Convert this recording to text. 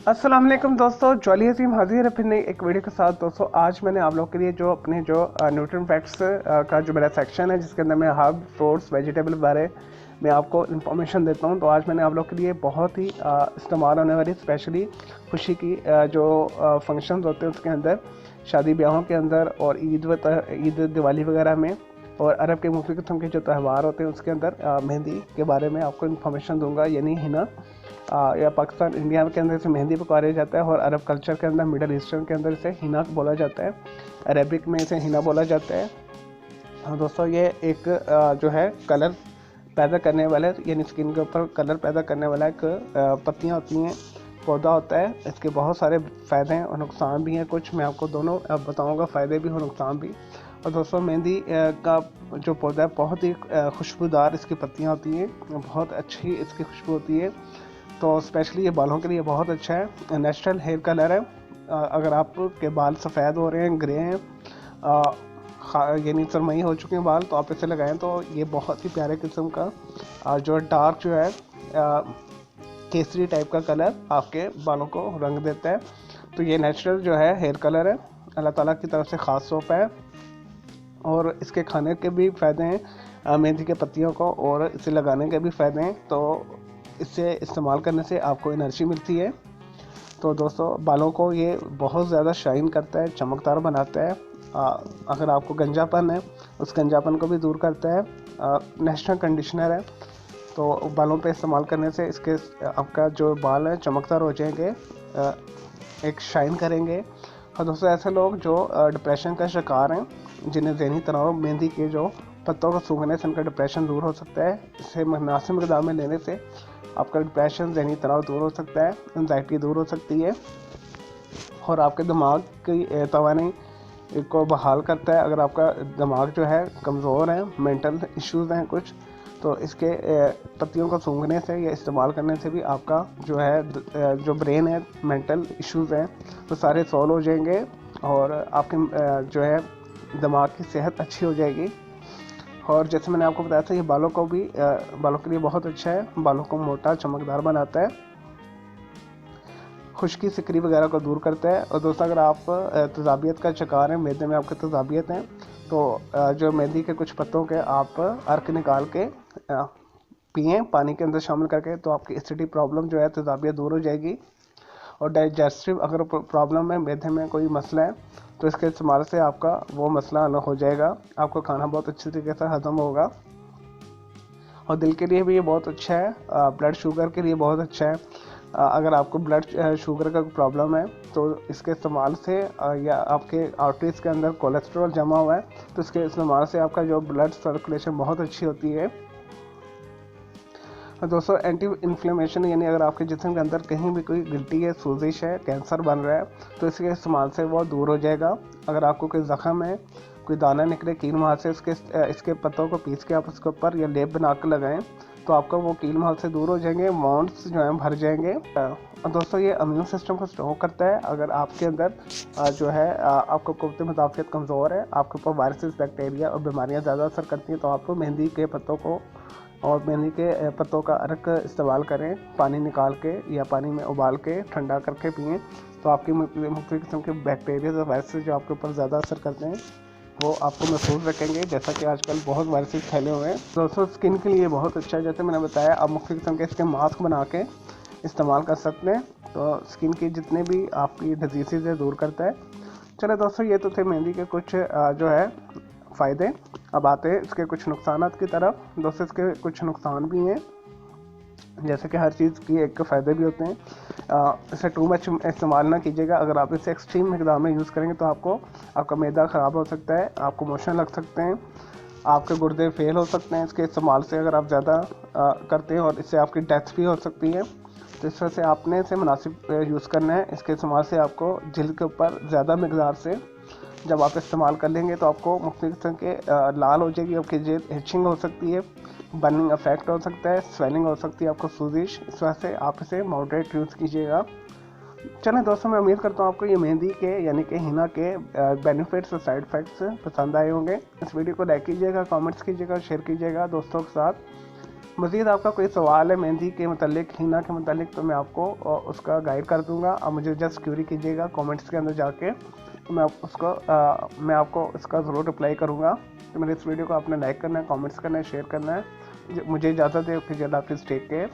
अस्सलाम वालेकुम दोस्तों, जॉली हसीम हाजिर है फिर नई एक वीडियो के साथ। दोस्तों आज मैंने आप लोग के लिए जो अपने जो न्यूट्रिएंट फैक्ट्स का जो मेरा सेक्शन है जिसके अंदर मैं हर्ब फ्रूट्स वेजिटेबल बारे में आपको इन्फॉर्मेशन देता हूं। तो आज मैंने आप लोग के लिए बहुत ही इस्तेमाल होने वाली स्पेशली खुशी की जो फंक्शंस होते हैं उसके अंदर, शादी ब्याहों के अंदर और ईद दिवाली वगैरह में और अरब के मुख्तलिफ किस्म के जो त्यौहार होते हैं उसके अंदर मेहंदी के बारे में आपको इन्फॉर्मेशन दूंगा। यानी हिना या पाकिस्तान इंडिया के अंदर इसे मेहंदी पकाया जाता है और अरब कल्चर के अंदर मिडल ईस्टर्न के अंदर इसे हिना बोला जाता है, अरेबिक में इसे हिना बोला जाता है। हाँ दोस्तों, ये एक जो है कलर पैदा करने वाला यानी स्किन के ऊपर कलर पैदा करने वाला एक पत्तियाँ होती हैं, पौधा होता है। इसके बहुत सारे फ़ायदे हैं और नुकसान भी हैं। कुछ मैं आपको दोनों बताऊंगा, फ़ायदे भी और नुकसान भी। और दोस्तों मेहंदी का जो पौधा है बहुत ही खुशबूदार इसकी पत्तियाँ होती हैं, बहुत अच्छी इसकी खुशबू होती है। तो स्पेशली ये बालों के लिए बहुत अच्छा है। नेचुरल हेयर कलर है। अगर आपके बाल सफ़ेद हो रहे हैं, ग्रे हैं, यानी सरमई हो चुके हैं बाल, तो आप इसे लगाएं तो ये बहुत ही प्यारे किस्म का जो डार्क जो है केसरी टाइप का कलर आपके बालों को रंग देता है। तो ये नेचुरल जो है हेयर कलर है, अल्लाह ताला की तरफ से ख़ास तौर है और इसके खाने के भी फ़ायदे हैं मेहंदी के पत्तियों को, और इसे लगाने के भी फ़ायदे हैं। तो इससे इस्तेमाल करने से आपको एनर्जी मिलती है। तो दोस्तों बालों को ये बहुत ज़्यादा शाइन करता है, चमकदार बनाता है। अगर आपको गंजापन है उस गंजापन को भी दूर करता है। नेचुरल कंडीशनर है, तो बालों पे इस्तेमाल करने से इसके आपका जो बाल है चमकदार हो जाएंगे, एक शाइन करेंगे। और दोस्तों ऐसे लोग जो डिप्रेशन का शिकार हैं, जिन्हें ज़हनी तनाव मेहंदी के जो पत्तों को सूंघने से उनका डिप्रेशन दूर हो सकता है। इसे मुनासिब मिक़दार में लेने से आपका डिप्रेशन ज़हनी तनाव दूर हो सकता है, एंजाइटी दूर हो सकती है और आपके दिमाग की तवानी को बहाल करता है। अगर आपका दिमाग जो है कमज़ोर है, मेंटल इश्यूज़ हैं कुछ, तो इसके पत्तियों को सूंघने से या इस्तेमाल करने से भी आपका जो है जो ब्रेन है, मेंटल इश्यूज़ हैं वो सारे सॉल्व हो जाएंगे और आपके जो है दिमाग की सेहत अच्छी हो जाएगी। और जैसे मैंने आपको बताया था, ये बालों के लिए बहुत अच्छा है, बालों को मोटा चमकदार बनाता है, खुश्की सिकरी वगैरह को दूर करता है। और दोस्तों अगर आप तेज़ाबियत का शिकार हैं, मैदे में आपके तेज़ाबियत हैं, तो जो मेहंदी के कुछ पत्तों के आप अर्क निकाल के पिएँ पानी के अंदर शामिल करके, तो आपकी एसिडिटी प्रॉब्लम जो है तेज़ाबियत दूर हो जाएगी। और डाइजेस्टिव अगर प्रॉब्लम है, मैदे में कोई मसला है, तो इसके इस्तेमाल से आपका वो मसला हल हो जाएगा, आपको खाना बहुत अच्छी तरीके से हज़म होगा। और दिल के लिए भी ये बहुत अच्छा है, ब्लड शुगर के लिए बहुत अच्छा है। अगर आपको ब्लड शुगर का प्रॉब्लम है तो इसके इस्तेमाल से या आपके आर्टरीज के अंदर कोलेस्ट्रॉल जमा हुआ है, तो इसके इस्तेमाल से आपका जो ब्लड सर्कुलेशन बहुत अच्छी होती है। दोस्तों एंटी इन्फ्लेमेशन, यानी अगर आपके जिस्म के अंदर कहीं भी कोई गिल्टी है, सूजिश है, कैंसर बन रहा है, तो इसके इस्तेमाल से वो दूर हो जाएगा। अगर आपको कोई ज़ख़म है, कोई दाना निकले कील महल से, इसके पत्तों को पीस के आप उसके ऊपर या लेप बना कर लगाएं, तो आपका वो कील महल से दूर हो जाएंगे, माउंट्स जो हैं भर जाएंगे। और दोस्तों ये इम्यून सिस्टम को स्ट्रॉन्ग करता है। अगर आपके अंदर जो है आपको क़ुव्वत मुदाफ़ियत कमज़ोर है, आपके ऊपर वायरसेस, बैक्टीरिया और बीमारियाँ ज़्यादा असर करती हैं, तो आपको मेहंदी के पत्तों को और मेहंदी के पत्तों का अर्क इस्तेमाल करें, पानी निकाल के या पानी में उबाल के ठंडा करके पिएँ, तो आपकी मुख्तलिफ किस्म के बैक्टीरिया और वायरसेस जो आपके ऊपर ज़्यादा असर करते हैं वो आपको महफूज रखेंगे, जैसा कि आजकल बहुत वायरसेस फैले हुए हैं। दोस्तों स्किन के लिए बहुत अच्छा है, जैसे मैंने बताया, आप मुख्तलिफ किस्म के इसके मास्क बना के इस्तेमाल कर सकते हैं, तो स्किन की जितने भी आपकी डिजीज़ है दूर करता है। चलो दोस्तों, ये तो थे मेहंदी के कुछ जो है फ़ायदे। अब आते हैं इसके कुछ नुकसान की तरफ। दोस्तों इसके कुछ नुकसान भी हैं, जैसे कि हर चीज़ की एक फ़ायदे भी होते हैं। इसे टू मच इस्तेमाल ना कीजिएगा। अगर आप इसे एक्सट्रीम मिकदार में यूज़ करेंगे तो आपका मैदा ख़राब हो सकता है, आपको मोशन लग सकते हैं, आपके गुर्दे फेल हो सकते हैं इसके इस्तेमाल से अगर आप ज़्यादा करते हैं, और इससे आपकी डेथ भी हो सकती है। तो इस तरह से आपने इसे मुनासिब यूज़ करना है। इसके इस्तेमाल से आपको जिल्द के ऊपर ज़्यादा मिकदार से जब आप इस्तेमाल कर लेंगे तो आपको मुख्तलिफ किस्म के लाल हो जाएगी, आपकी जिल्द इचिंग हो सकती है, बर्निंग इफेक्ट हो सकता है, स्वेलिंग हो सकती है, आपको सूजिश। इस वजह से आप इसे मॉडरेट यूज़ कीजिएगा। चलें दोस्तों, मैं उम्मीद करता हूँ आपको ये मेहंदी के यानी कि हिना के बेनिफिट्स और साइड इफ़ेक्ट्स पसंद आए होंगे। इस वीडियो को लाइक कीजिएगा, कमेंट्स कीजिएगा, शेयर कीजिएगा दोस्तों के साथ। मज़ीद आपका कोई सवाल है मेहंदी के मतलब, हीना के मतलब, तो मैं आपको उसका गाइड कर दूंगा। आप मुझे जस्ट क्यूरी कीजिएगा कमेंट्स के अंदर जाके, तो मैं आपको उसका ज़रूर रिप्लाई करूँगा। तो मेरे इस वीडियो को आपने लाइक करना है, कमेंट्स करना है, शेयर करना है। मुझे इजाज़त है, ओके, जल्द हाफिज़, टेक केयर।